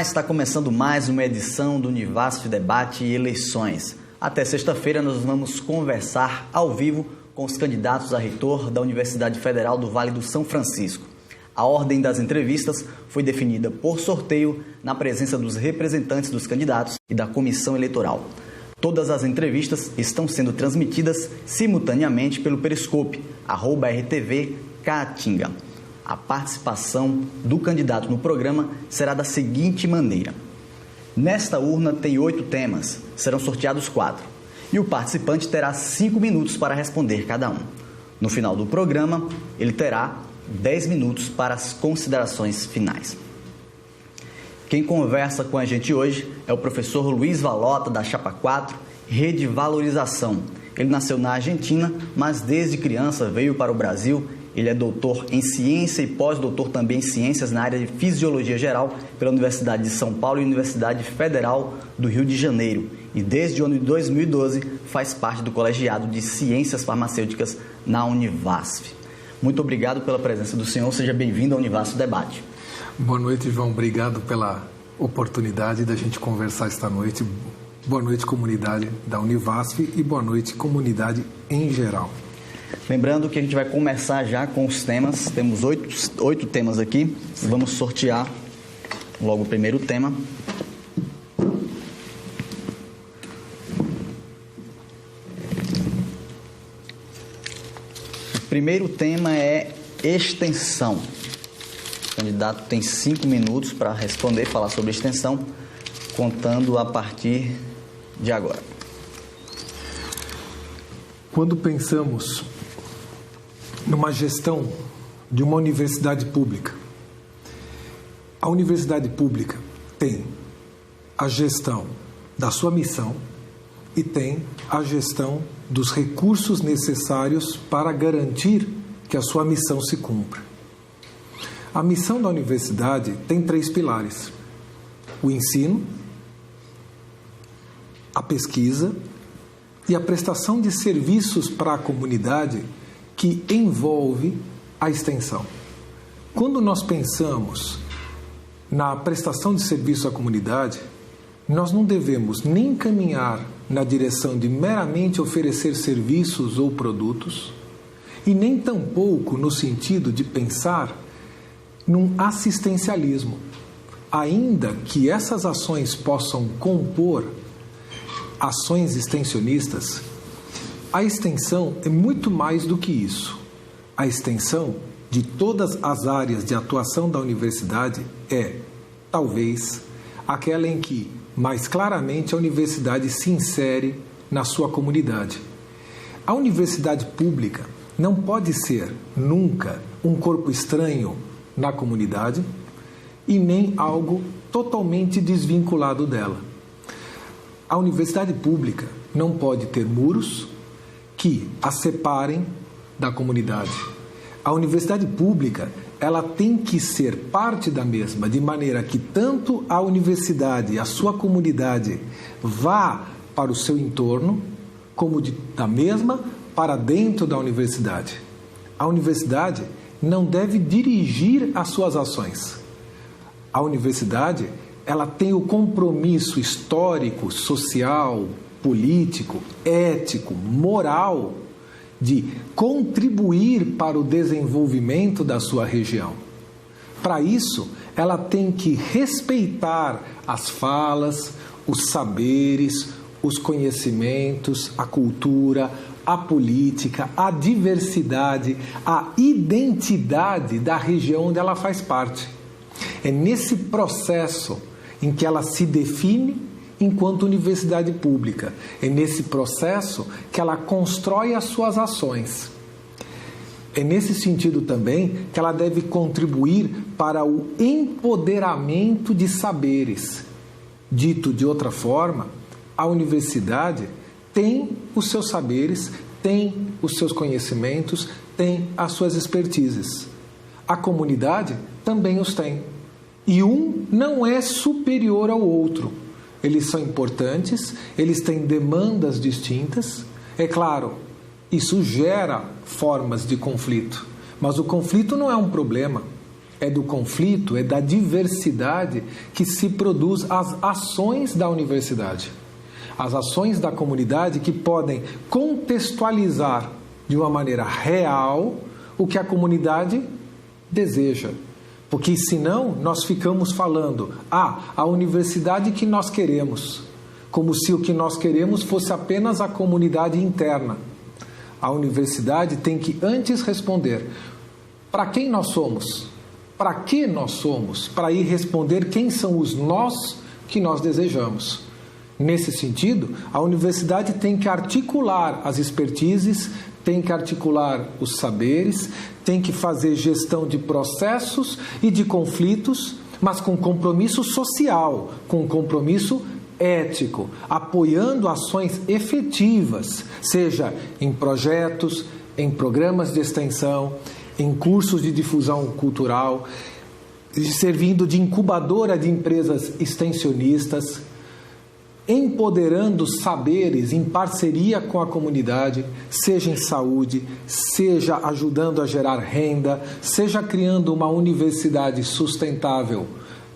Olá, está começando mais uma edição do Univasf Debate e Eleições. Até sexta-feira nós vamos conversar ao vivo com os candidatos a reitor da Universidade Federal do Vale do São Francisco. A ordem das entrevistas foi definida por sorteio na presença dos representantes dos candidatos e da comissão eleitoral. Todas as entrevistas estão sendo transmitidas simultaneamente pelo Periscope, @RTV Caatinga. A participação do candidato no programa será da seguinte maneira. Nesta urna tem 8 temas, serão sorteados 4. E o participante terá 5 minutos para responder cada um. No final do programa, ele terá 10 minutos para as considerações finais. Quem conversa com a gente hoje é o professor Luiz Valota, da Chapa 4, Rede Valorização. Ele nasceu na Argentina, mas desde criança veio para o Brasil. Ele é doutor em ciência e pós-doutor também em ciências na área de fisiologia geral pela Universidade de São Paulo e Universidade Federal do Rio de Janeiro. E desde o ano de 2012 faz parte do colegiado de ciências farmacêuticas na Univasf. Muito obrigado pela presença do senhor. Seja bem-vindo ao Univasf Debate. Boa noite, João. Obrigado pela oportunidade da gente conversar esta noite. Boa noite, comunidade da Univasf, e boa noite, comunidade em geral. Lembrando que a gente vai começar já com os temas. Temos 8 temas aqui. Vamos sortear logo o primeiro tema. O primeiro tema é extensão. O candidato tem 5 minutos para responder, falar sobre extensão, contando a partir de agora. Quando pensamos numa gestão de uma universidade pública, a universidade pública tem a gestão da sua missão e tem a gestão dos recursos necessários para garantir que a sua missão se cumpra. A missão da universidade tem 3 pilares: o ensino, a pesquisa e a prestação de serviços para a comunidade, que envolve a extensão. Quando nós pensamos na prestação de serviço à comunidade, nós não devemos nem caminhar na direção de meramente oferecer serviços ou produtos, e nem tampouco no sentido de pensar num assistencialismo, ainda que essas ações possam compor ações extensionistas. A extensão é muito mais do que isso. A extensão de todas as áreas de atuação da universidade é, talvez, aquela em que mais claramente a universidade se insere na sua comunidade. A universidade pública não pode ser nunca um corpo estranho na comunidade e nem algo totalmente desvinculado dela. A universidade pública não pode ter muros que a separem da comunidade. A universidade pública, ela tem que ser parte da mesma, de maneira que tanto a universidade, a sua comunidade, vá para o seu entorno, como da mesma para dentro da universidade. A universidade não deve dirigir as suas ações. A universidade, ela tem o compromisso histórico, social, político, ético, moral de contribuir para o desenvolvimento da sua região. Para isso, ela tem que respeitar as falas, os saberes, os conhecimentos, a cultura, a política, a diversidade, a identidade da região onde ela faz parte. É nesse processo em que ela se define enquanto universidade pública. É nesse processo que ela constrói as suas ações. É nesse sentido também que ela deve contribuir para o empoderamento de saberes. Dito de outra forma, a universidade tem os seus saberes, tem os seus conhecimentos, tem as suas expertises. A comunidade também os tem. E um não é superior ao outro. Eles são importantes, eles têm demandas distintas. É claro, isso gera formas de conflito, mas o conflito não é um problema. é do conflito, é da diversidade que se produz as ações da universidade. As ações da comunidade que podem contextualizar de uma maneira real o que a comunidade deseja. Porque senão nós ficamos falando, a universidade que nós queremos, como se o que nós queremos fosse apenas a comunidade interna. A universidade tem que antes responder para quem nós somos, para que nós somos, para ir responder quem são os nós que nós desejamos. Nesse sentido, a universidade tem que articular as expertises, tem que articular os saberes, tem que fazer gestão de processos e de conflitos, mas com compromisso social, com compromisso ético, apoiando ações efetivas, seja em projetos, em programas de extensão, em cursos de difusão cultural, servindo de incubadora de empresas extensionistas, empoderando saberes em parceria com a comunidade, seja em saúde, seja ajudando a gerar renda, seja criando uma universidade sustentável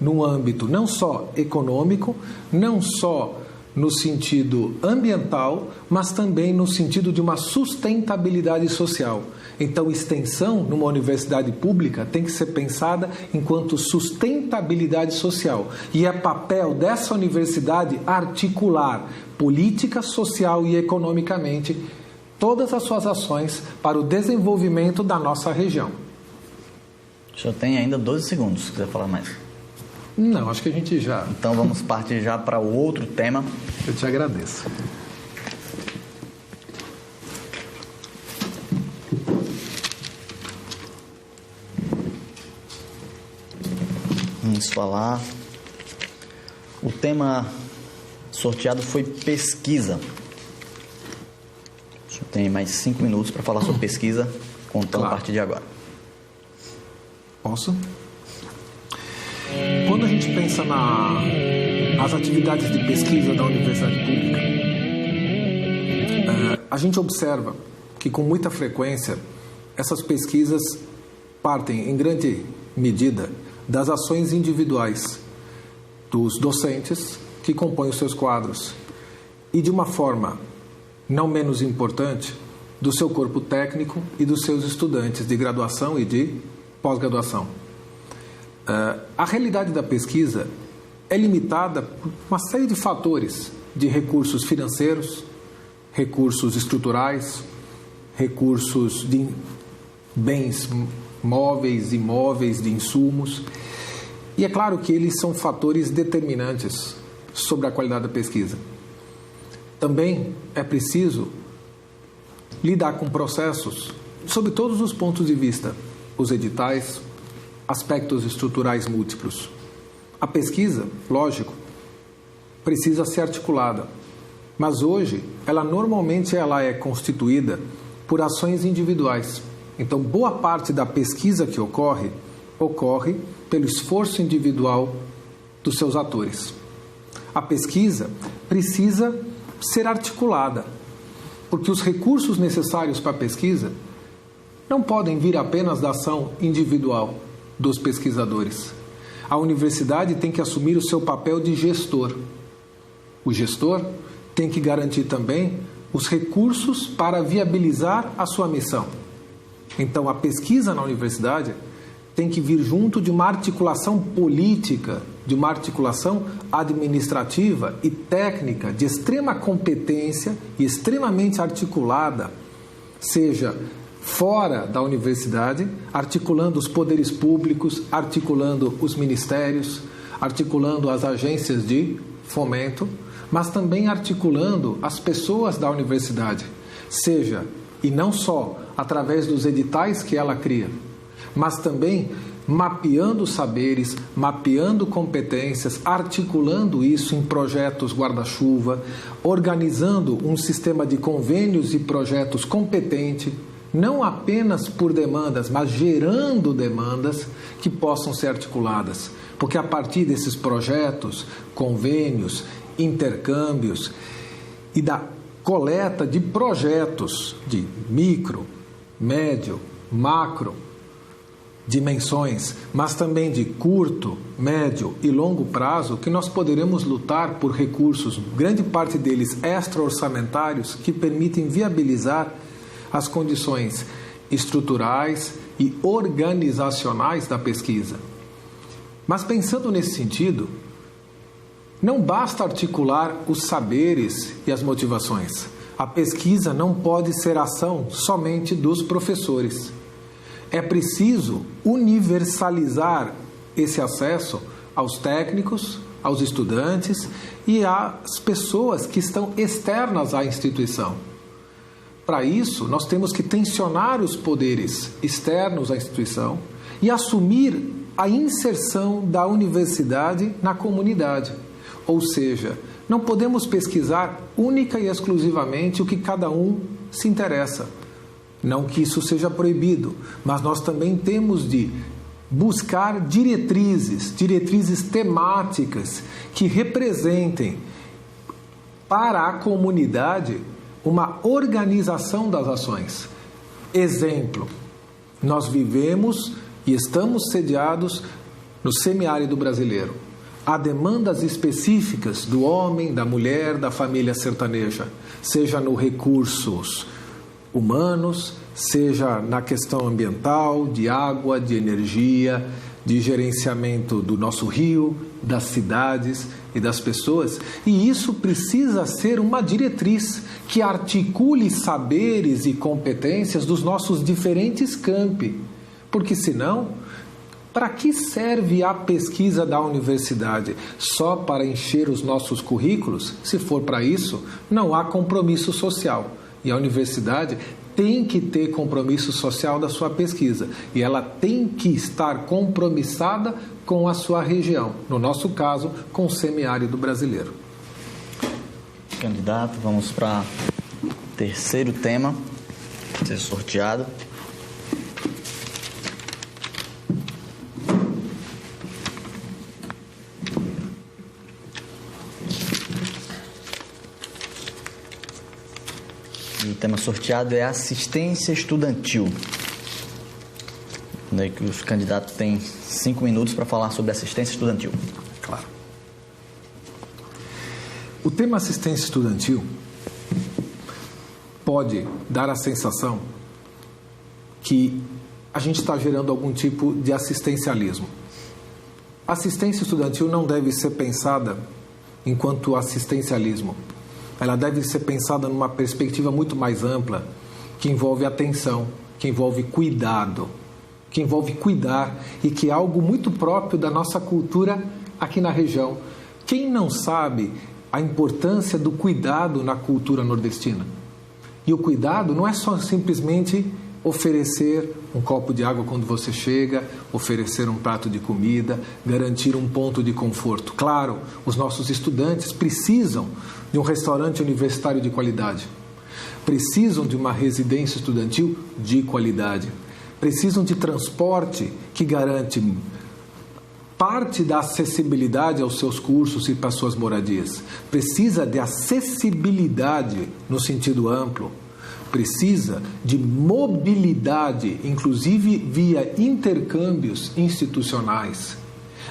no âmbito não só econômico, não só no sentido ambiental, mas também no sentido de uma sustentabilidade social. Então, extensão numa universidade pública tem que ser pensada enquanto sustentabilidade social. E é papel dessa universidade articular política, social e economicamente todas as suas ações para o desenvolvimento da nossa região. O senhor tem ainda 12 segundos, se quiser falar mais. Não, acho que a gente já... Então vamos partir já para o outro tema. Eu te agradeço. Vamos falar. O tema sorteado foi pesquisa. O senhor tem mais 5 minutos para falar sobre pesquisa, contando a partir de agora. Posso? Quando a gente pensa nas atividades de pesquisa da universidade pública, a gente observa que com muita frequência essas pesquisas partem em grande medida das ações individuais dos docentes que compõem os seus quadros e, de uma forma não menos importante, do seu corpo técnico e dos seus estudantes de graduação e de pós-graduação. A realidade da pesquisa é limitada por uma série de fatores, de recursos financeiros, recursos estruturais, recursos de bens móveis, imóveis, de insumos. E é claro que eles são fatores determinantes sobre a qualidade da pesquisa. Também é preciso lidar com processos sob todos os pontos de vista, os editais, aspectos estruturais múltiplos. A pesquisa, lógico, precisa ser articulada, mas hoje ela normalmente é constituída por ações individuais. Então, boa parte da pesquisa que ocorre pelo esforço individual dos seus atores. A pesquisa precisa ser articulada, porque os recursos necessários para a pesquisa não podem vir apenas da ação individual dos pesquisadores. A universidade tem que assumir o seu papel de gestor. O gestor tem que garantir também os recursos para viabilizar a sua missão. Então, a pesquisa na universidade tem que vir junto de uma articulação política, de uma articulação administrativa e técnica de extrema competência e extremamente articulada, seja fora da universidade, articulando os poderes públicos, articulando os ministérios, articulando as agências de fomento, mas também articulando as pessoas da universidade, seja, e não só através dos editais que ela cria, mas também mapeando saberes, mapeando competências, articulando isso em projetos guarda-chuva, organizando um sistema de convênios e projetos competente, não apenas por demandas, mas gerando demandas que possam ser articuladas. Porque a partir desses projetos, convênios, intercâmbios e da coleta de projetos de micro, médio, macro, dimensões, mas também de curto, médio e longo prazo, que nós poderemos lutar por recursos, grande parte deles extra-orçamentários, que permitem viabilizar as condições estruturais e organizacionais da pesquisa. Mas pensando nesse sentido, não basta articular os saberes e as motivações. A pesquisa não pode ser ação somente dos professores. É preciso universalizar esse acesso aos técnicos, aos estudantes e às pessoas que estão externas à instituição. Para isso, nós temos que tensionar os poderes externos à instituição e assumir a inserção da universidade na comunidade. Ou seja, não podemos pesquisar única e exclusivamente o que cada um se interessa. Não que isso seja proibido, mas nós também temos de buscar diretrizes temáticas que representem para a comunidade uma organização das ações. Exemplo, nós vivemos e estamos sediados no semiárido brasileiro. Há demandas específicas do homem, da mulher, da família sertaneja, seja nos recursos humanos, seja na questão ambiental, de água, de energia, de gerenciamento do nosso rio, das cidades e das pessoas. E isso precisa ser uma diretriz que articule saberes e competências dos nossos diferentes campi, porque senão, para que serve a pesquisa da universidade? Só para encher os nossos currículos? Se for para isso, não há compromisso social. E a universidade tem que ter compromisso social da sua pesquisa. E ela tem que estar compromissada com a sua região. No nosso caso, com o semiárido brasileiro. Candidato, vamos para o terceiro tema a ser sorteado. O tema sorteado é assistência estudantil. Os candidatos têm 5 minutos para falar sobre assistência estudantil. Claro. O tema assistência estudantil pode dar a sensação que a gente está gerando algum tipo de assistencialismo. Assistência estudantil não deve ser pensada enquanto assistencialismo. Ela deve ser pensada numa perspectiva muito mais ampla, que envolve atenção, que envolve cuidado, que envolve cuidar e que é algo muito próprio da nossa cultura aqui na região. Quem não sabe a importância do cuidado na cultura nordestina? E o cuidado não é só simplesmente oferecer um copo de água quando você chega, oferecer um prato de comida, garantir um ponto de conforto. Claro, os nossos estudantes precisam de um restaurante universitário de qualidade, precisam de uma residência estudantil de qualidade, precisam de transporte que garante parte da acessibilidade aos seus cursos e para suas moradias, precisa de acessibilidade no sentido amplo, precisa de mobilidade, inclusive via intercâmbios institucionais.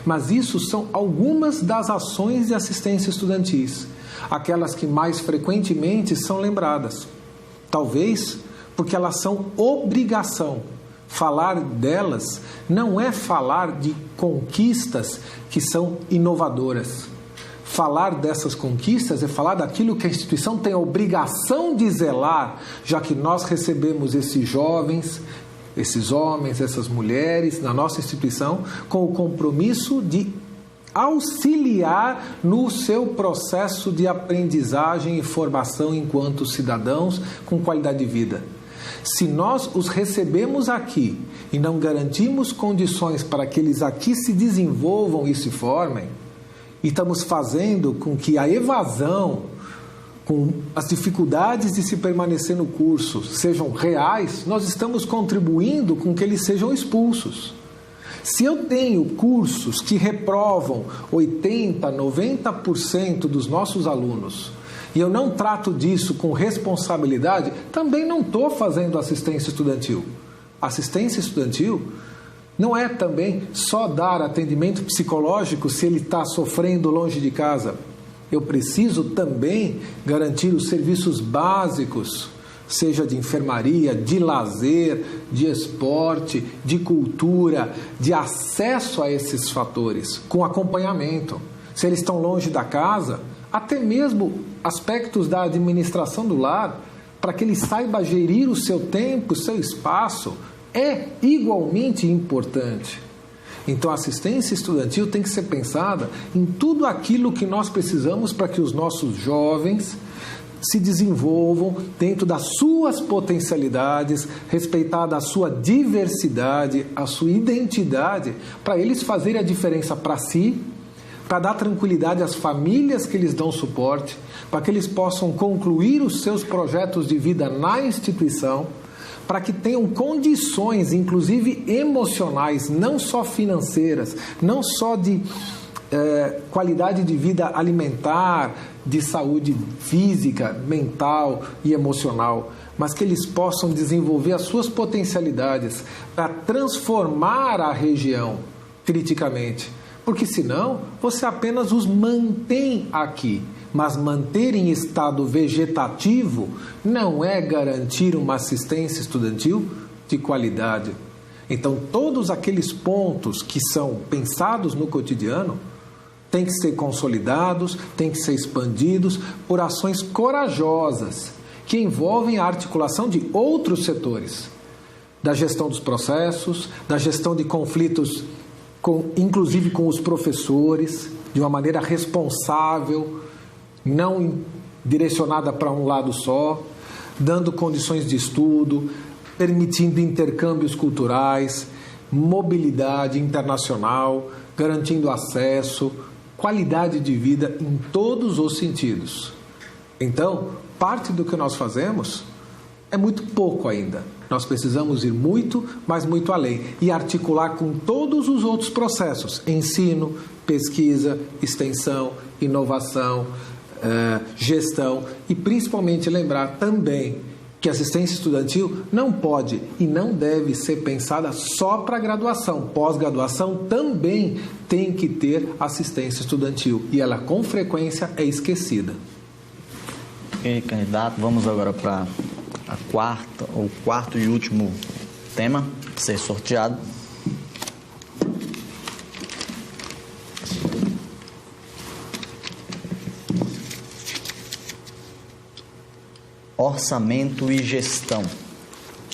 Mas isso são algumas das ações de assistência estudantis, aquelas que mais frequentemente são lembradas. Talvez porque elas são obrigação. Falar delas não é falar de conquistas que são inovadoras. Falar dessas conquistas é falar daquilo que a instituição tem a obrigação de zelar, já que nós recebemos esses jovens, esses homens, essas mulheres na nossa instituição com o compromisso de auxiliar no seu processo de aprendizagem e formação enquanto cidadãos com qualidade de vida. Se nós os recebemos aqui e não garantimos condições para que eles aqui se desenvolvam e se formem, e estamos fazendo com que a evasão, com as dificuldades de se permanecer no curso sejam reais, nós estamos contribuindo com que eles sejam expulsos. Se eu tenho cursos que reprovam 80%, 90% dos nossos alunos, e eu não trato disso com responsabilidade, também não estou fazendo assistência estudantil. Assistência estudantil Não é também só dar atendimento psicológico se ele está sofrendo longe de casa. Eu preciso também garantir os serviços básicos, seja de enfermaria, de lazer, de esporte, de cultura, de acesso a esses fatores, com acompanhamento. Se eles estão longe da casa, até mesmo aspectos da administração do lar, para que ele saiba gerir o seu tempo, o seu espaço, é igualmente importante. Então, a assistência estudantil tem que ser pensada em tudo aquilo que nós precisamos para que os nossos jovens se desenvolvam dentro das suas potencialidades, respeitada a sua diversidade, a sua identidade, para eles fazerem a diferença para si, para dar tranquilidade às famílias que lhes dão suporte, para que eles possam concluir os seus projetos de vida na instituição, para que tenham condições, inclusive emocionais, não só financeiras, não só de qualidade de vida alimentar, de saúde física, mental e emocional, mas que eles possam desenvolver as suas potencialidades para transformar a região criticamente. Porque senão você apenas os mantém aqui. Mas manter em estado vegetativo não é garantir uma assistência estudantil de qualidade. Então, todos aqueles pontos que são pensados no cotidiano têm que ser consolidados, têm que ser expandidos por ações corajosas que envolvem a articulação de outros setores, da gestão dos processos, da gestão de conflitos, inclusive com os professores, de uma maneira responsável, não direcionada para um lado só, dando condições de estudo, permitindo intercâmbios culturais, mobilidade internacional, garantindo acesso, qualidade de vida em todos os sentidos. Então, parte do que nós fazemos é muito pouco ainda. Nós precisamos ir muito, mas muito além e articular com todos os outros processos: ensino, pesquisa, extensão, inovação, gestão, e principalmente lembrar também que a assistência estudantil não pode e não deve ser pensada só para graduação. Pós-graduação também tem que ter assistência estudantil e ela com frequência é esquecida. Ok, candidato, vamos agora para o quarto e último tema a ser sorteado. Orçamento e gestão.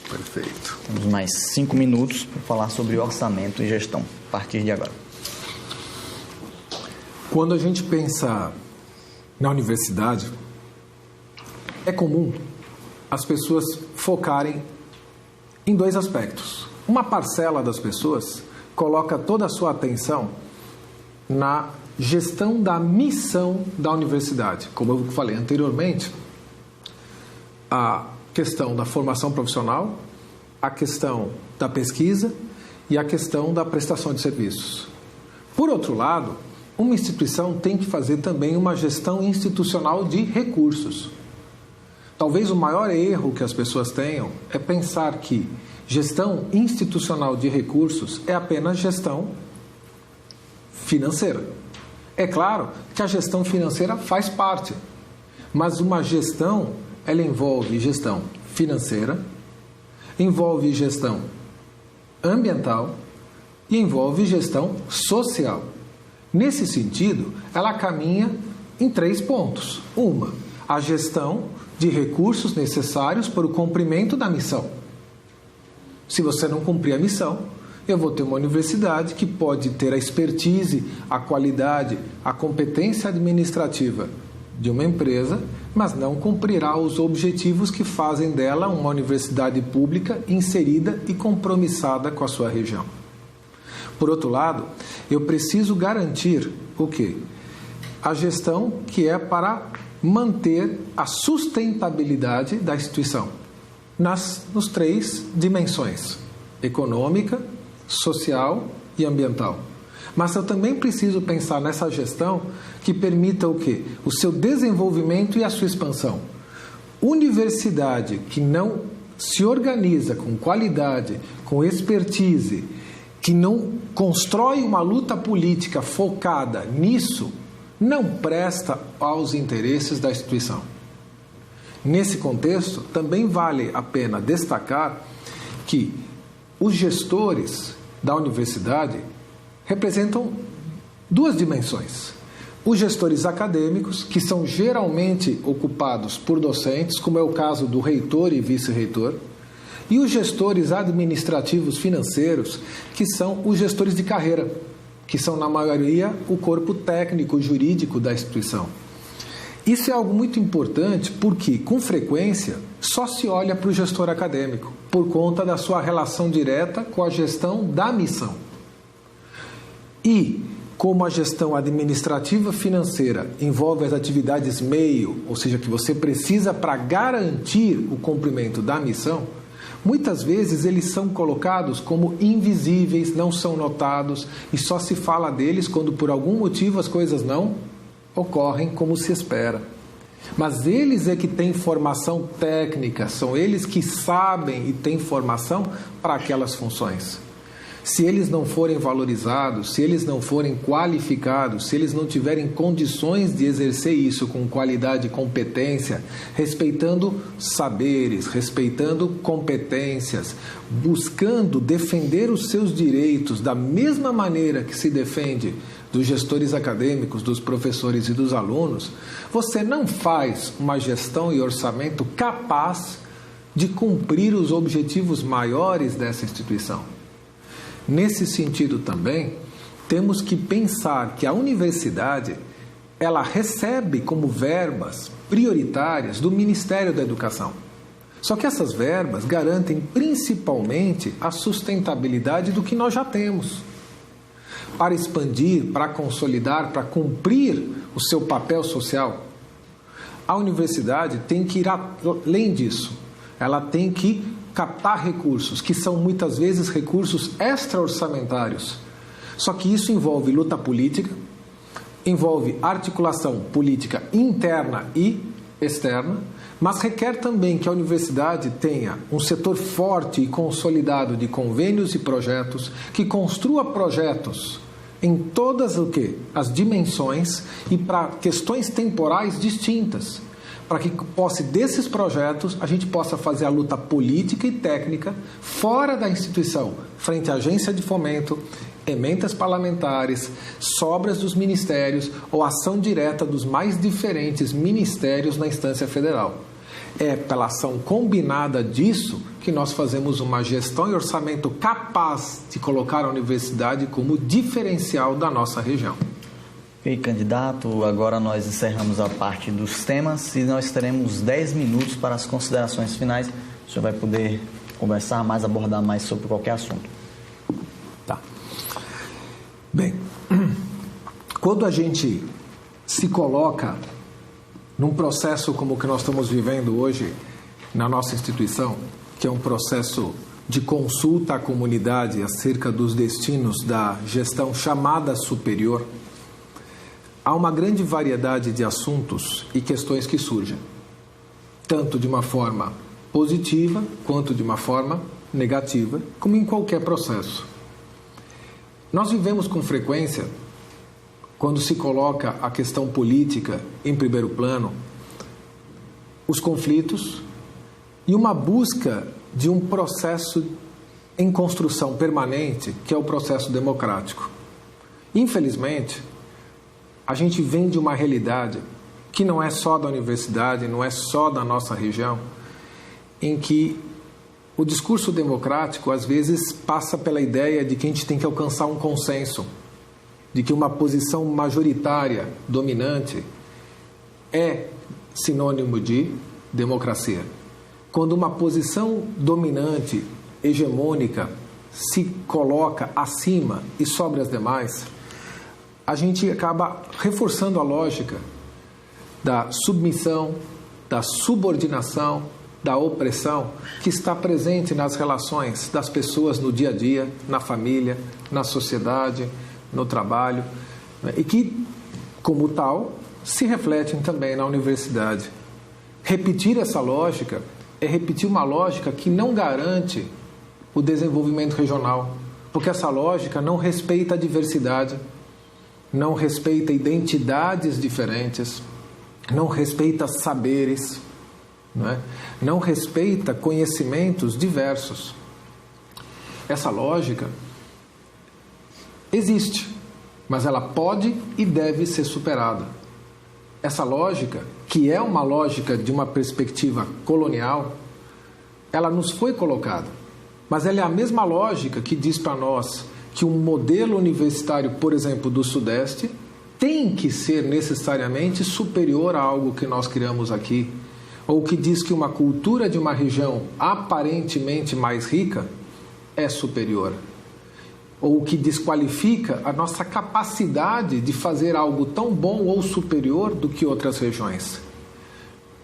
Perfeito. Temos mais 5 minutos para falar sobre orçamento e gestão, a partir de agora. Quando a gente pensa na universidade, é comum as pessoas focarem em dois aspectos. Uma parcela das pessoas coloca toda a sua atenção na gestão da missão da universidade. Como eu falei anteriormente, a questão da formação profissional, a questão da pesquisa e a questão da prestação de serviços. Por outro lado, uma instituição tem que fazer também uma gestão institucional de recursos. Talvez o maior erro que as pessoas tenham é pensar que gestão institucional de recursos é apenas gestão financeira. É claro que a gestão financeira faz parte, mas uma gestão, ela envolve gestão financeira, envolve gestão ambiental e envolve gestão social. Nesse sentido, ela caminha em 3 pontos. Uma, a gestão de recursos necessários para o cumprimento da missão. Se você não cumprir a missão, eu vou ter uma universidade que pode ter a expertise, a qualidade, a competência administrativa de uma empresa, mas não cumprirá os objetivos que fazem dela uma universidade pública inserida e compromissada com a sua região. Por outro lado, eu preciso garantir o quê? A gestão que é para manter a sustentabilidade da instituição nos 3 dimensões: econômica, social e ambiental. Mas eu também preciso pensar nessa gestão que permita o quê? O seu desenvolvimento e a sua expansão. Universidade que não se organiza com qualidade, com expertise, que não constrói uma luta política focada nisso, não presta aos interesses da instituição. Nesse contexto, também vale a pena destacar que os gestores da universidade representam duas dimensões. Os gestores acadêmicos, que são geralmente ocupados por docentes, como é o caso do reitor e vice-reitor, e os gestores administrativos financeiros, que são os gestores de carreira, que são, na maioria, o corpo técnico jurídico da instituição. Isso é algo muito importante porque, com frequência, só se olha para o gestor acadêmico, por conta da sua relação direta com a gestão da missão. E, como a gestão administrativa financeira envolve as atividades meio, ou seja, que você precisa para garantir o cumprimento da missão, muitas vezes eles são colocados como invisíveis, não são notados e só se fala deles quando por algum motivo as coisas não ocorrem como se espera. Mas eles é que têm formação técnica, são eles que sabem e têm formação para aquelas funções. Se eles não forem valorizados, se eles não forem qualificados, se eles não tiverem condições de exercer isso com qualidade e competência, respeitando saberes, respeitando competências, buscando defender os seus direitos da mesma maneira que se defende dos gestores acadêmicos, dos professores e dos alunos, você não faz uma gestão e orçamento capaz de cumprir os objetivos maiores dessa instituição. Nesse sentido também, temos que pensar que a universidade, ela recebe como verbas prioritárias do Ministério da Educação. Só que essas verbas garantem principalmente a sustentabilidade do que nós já temos. Para expandir, para consolidar, para cumprir o seu papel social, a universidade tem que ir além disso. Ela tem que captar recursos, que são muitas vezes recursos extra-orçamentários. Só que isso envolve luta política, envolve articulação política interna e externa, mas requer também que a universidade tenha um setor forte e consolidado de convênios e projetos, que construa projetos em todas as dimensões e para questões temporais distintas, para que posse desses projetos a gente possa fazer a luta política e técnica fora da instituição, frente à agência de fomento, emendas parlamentares, sobras dos ministérios ou ação direta dos mais diferentes ministérios na instância federal. É pela ação combinada disso que nós fazemos uma gestão e orçamento capaz de colocar a universidade como diferencial da nossa região. E candidato, agora nós encerramos a parte dos temas e nós teremos 10 minutos para as considerações finais. O senhor vai poder conversar mais, abordar mais sobre qualquer assunto. Tá. Bem, quando a gente se coloca num processo como o que nós estamos vivendo hoje na nossa instituição, que é um processo de consulta à comunidade acerca dos destinos da gestão chamada superior, há uma grande variedade de assuntos e questões que surgem, tanto de uma forma positiva quanto de uma forma negativa, como em qualquer processo. Nós vivemos com frequência, quando se coloca a questão política em primeiro plano, os conflitos e uma busca de um processo em construção permanente, que é o processo democrático. Infelizmente, a gente vem de uma realidade que não é só da universidade, não é só da nossa região, em que o discurso democrático às vezes passa pela ideia de que a gente tem que alcançar um consenso, de que uma posição majoritária, dominante, é sinônimo de democracia. Quando uma posição dominante, hegemônica, se coloca acima e sobre as demais, a gente acaba reforçando a lógica da submissão, da subordinação, da opressão que está presente nas relações das pessoas no dia a dia, na família, na sociedade, no trabalho, e que, como tal, se refletem também na universidade. Repetir essa lógica é repetir uma lógica que não garante o desenvolvimento regional, Porque essa lógica não respeita a diversidade, não respeita identidades diferentes, não respeita saberes, não respeita conhecimentos diversos. Essa lógica existe, mas ela pode e deve ser superada. Essa lógica, que é uma lógica de uma perspectiva colonial, ela nos foi colocada, mas ela é a mesma lógica que diz para nós que um modelo universitário, por exemplo, do Sudeste, tem que ser necessariamente superior a algo que nós criamos aqui, ou que diz que uma cultura de uma região aparentemente mais rica é superior, ou que desqualifica a nossa capacidade de fazer algo tão bom ou superior do que outras regiões.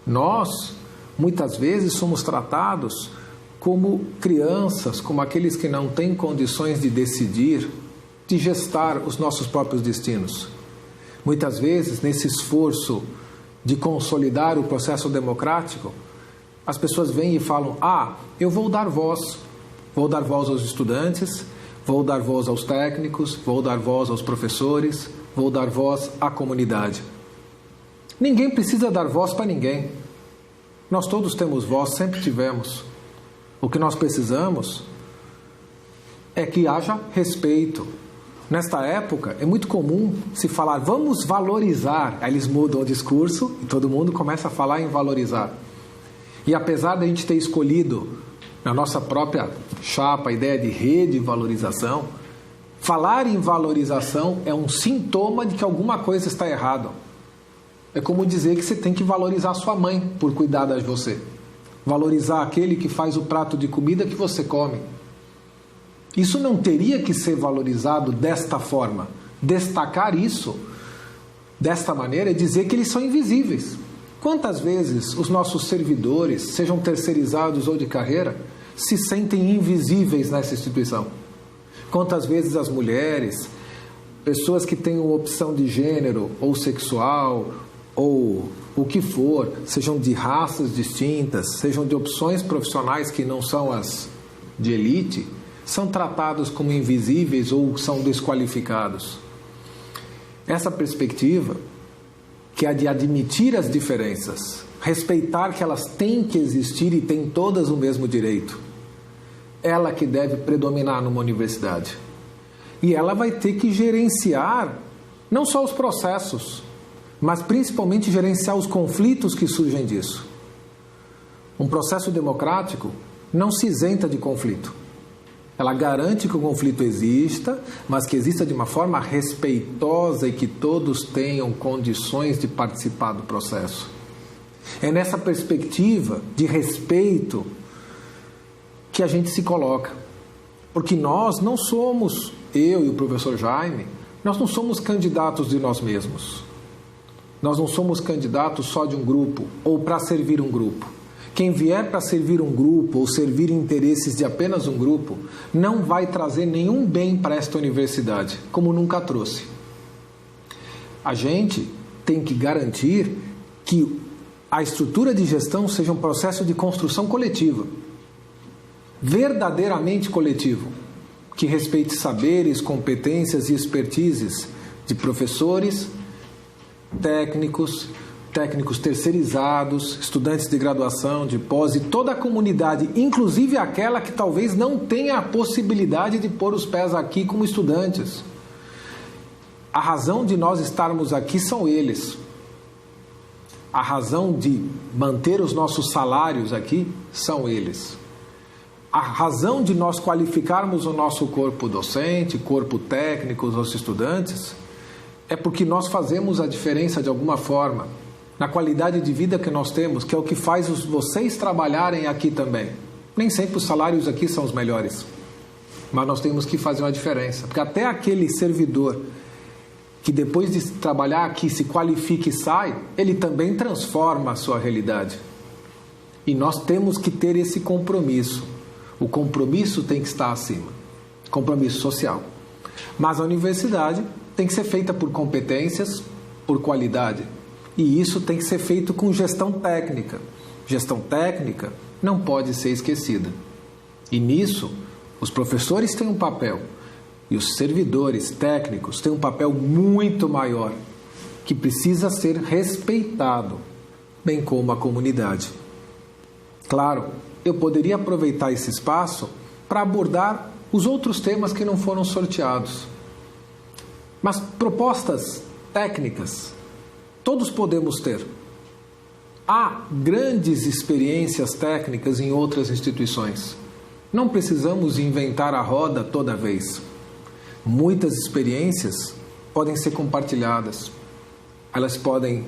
Nós, muitas vezes, somos tratados como crianças, como aqueles que não têm condições de decidir, de gestar os nossos próprios destinos. Muitas vezes, nesse esforço de consolidar o processo democrático, as pessoas vêm e falam: eu vou dar voz aos estudantes, vou dar voz aos técnicos, vou dar voz aos professores, vou dar voz à comunidade. Ninguém precisa dar voz para ninguém. Nós todos temos voz, sempre tivemos. O que nós precisamos é que haja respeito. Nesta época, é muito comum se falar: vamos valorizar. Aí eles mudam o discurso e todo mundo começa a falar em valorizar. E apesar de a gente ter escolhido na nossa própria chapa a ideia de rede de valorização, falar em valorização é um sintoma de que alguma coisa está errada. É como dizer que você tem que valorizar a sua mãe por cuidar de você. Valorizar aquele que faz o prato de comida que você come. Isso não teria que ser valorizado desta forma. Destacar isso desta maneira é dizer que eles são invisíveis. Quantas vezes os nossos servidores, sejam terceirizados ou de carreira, se sentem invisíveis nessa instituição? Quantas vezes as mulheres, pessoas que têm uma opção de gênero ou sexual ou o que for, sejam de raças distintas, sejam de opções profissionais que não são as de elite, são tratados como invisíveis ou são desqualificados? Essa perspectiva, que é a de admitir as diferenças, respeitar que elas têm que existir e têm todas o mesmo direito, ela que deve predominar numa universidade. E ela vai ter que gerenciar não só os processos, mas principalmente gerenciar os conflitos que surgem disso. Um processo democrático não se isenta de conflito. Ela garante que o conflito exista, mas que exista de uma forma respeitosa e que todos tenham condições de participar do processo. É nessa perspectiva de respeito que a gente se coloca. Porque nós não somos, eu e o professor Jaime, nós não somos candidatos de nós mesmos. Nós não somos candidatos só de um grupo ou para servir um grupo. Quem vier para servir um grupo ou servir interesses de apenas um grupo não vai trazer nenhum bem para esta universidade, como nunca trouxe. A gente tem que garantir que a estrutura de gestão seja um processo de construção coletiva, verdadeiramente coletivo, que respeite saberes, competências e expertises de professores, técnicos terceirizados, estudantes de graduação, de pós e toda a comunidade, inclusive aquela que talvez não tenha a possibilidade de pôr os pés aqui como estudantes. A razão de nós estarmos aqui são eles. A razão de manter os nossos salários aqui são eles. A razão de nós qualificarmos o nosso corpo docente, corpo técnico, os nossos estudantes, é porque nós fazemos a diferença de alguma forma na qualidade de vida que nós temos, que é o que faz vocês trabalharem aqui também. Nem sempre os salários aqui são os melhores, mas nós temos que fazer uma diferença, porque até aquele servidor que depois de trabalhar aqui se qualifica e sai, ele também transforma a sua realidade. E nós temos que ter esse compromisso. O compromisso tem que estar acima, compromisso social. Mas a universidade tem que ser feita por competências, por qualidade. E isso tem que ser feito com gestão técnica. Gestão técnica não pode ser esquecida. E nisso, Os professores têm um papel e os servidores técnicos têm um papel muito maior, que precisa ser respeitado, bem como a comunidade. Claro, eu poderia aproveitar esse espaço para abordar os outros temas que não foram sorteados. Mas propostas técnicas, todos podemos ter. Há grandes experiências técnicas em outras instituições. Não precisamos inventar a roda toda vez. Muitas experiências podem ser compartilhadas. Elas podem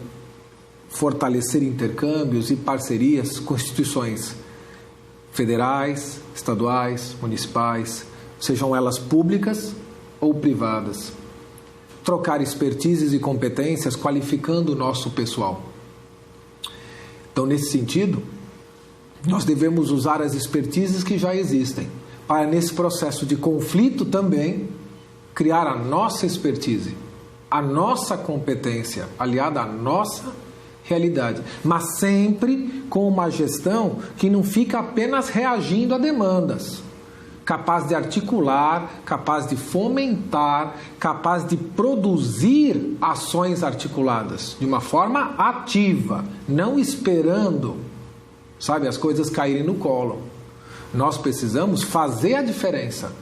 fortalecer intercâmbios e parcerias com instituições federais, estaduais, municipais, sejam elas públicas ou privadas. Trocar expertises e competências, qualificando o nosso pessoal. Então, nesse sentido, nós devemos usar as expertises que já existem, para, nesse processo de conflito também, criar a nossa expertise, a nossa competência, aliada à nossa realidade, mas sempre com uma gestão que não fica apenas reagindo a demandas, capaz de articular, capaz de fomentar, capaz de produzir ações articuladas de uma forma ativa, não esperando, as coisas caírem no colo. Nós precisamos fazer a diferença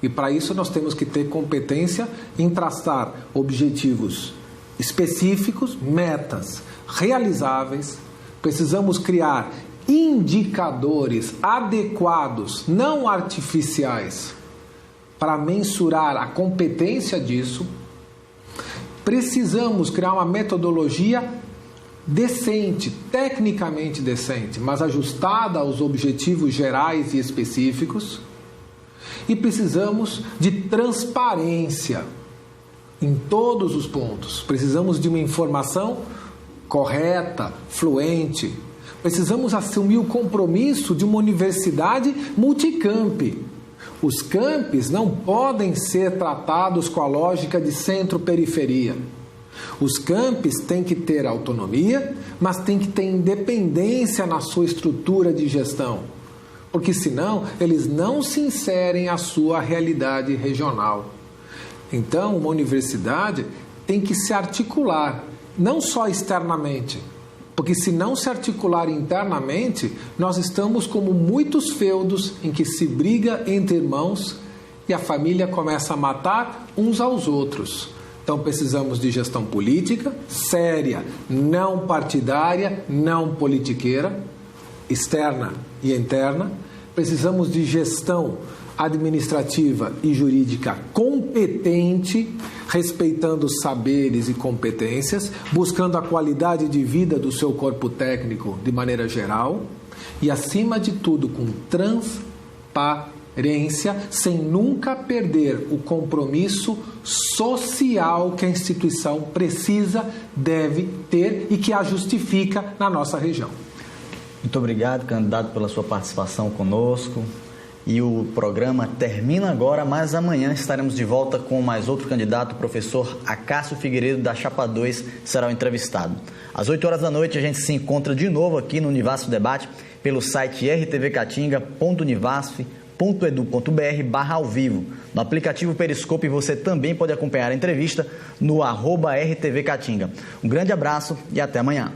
e para isso nós temos que ter competência em traçar objetivos específicos, metas realizáveis. Precisamos criar indicadores adequados, não artificiais, para mensurar a competência disso. Precisamos criar uma metodologia decente, tecnicamente decente, mas ajustada aos objetivos gerais e específicos. E precisamos de transparência em todos os pontos. Precisamos de uma informação correta, fluente. Precisamos assumir o compromisso de uma universidade multicamp. Os campos não podem ser tratados com a lógica de centro-periferia. Os campos têm que ter autonomia, mas têm que ter independência na sua estrutura de gestão, porque senão eles não se inserem à sua realidade regional. Então, uma universidade tem que se articular, não só externamente, porque se não se articular internamente, nós estamos como muitos feudos em que se briga entre irmãos e a família começa a matar uns aos outros. Então precisamos de gestão política, séria, não partidária, não politiqueira, externa e interna. Precisamos de gestão administrativa e jurídica competente, respeitando os saberes e competências, buscando a qualidade de vida do seu corpo técnico de maneira geral e, acima de tudo, com transparência, sem nunca perder o compromisso social que a instituição precisa, deve ter e que a justifica na nossa região. Muito obrigado, candidato, pela sua participação conosco. E o programa termina agora, mas amanhã estaremos de volta com mais outro candidato, o professor Acácio Figueiredo, da Chapa 2, será o entrevistado. Às 8 horas da noite a gente se encontra de novo aqui no Univasf Debate, pelo site rtvcatinga.univasf.edu.br/ao vivo. No aplicativo Periscope você também pode acompanhar a entrevista no @rtvcatinga. Um grande abraço e até amanhã.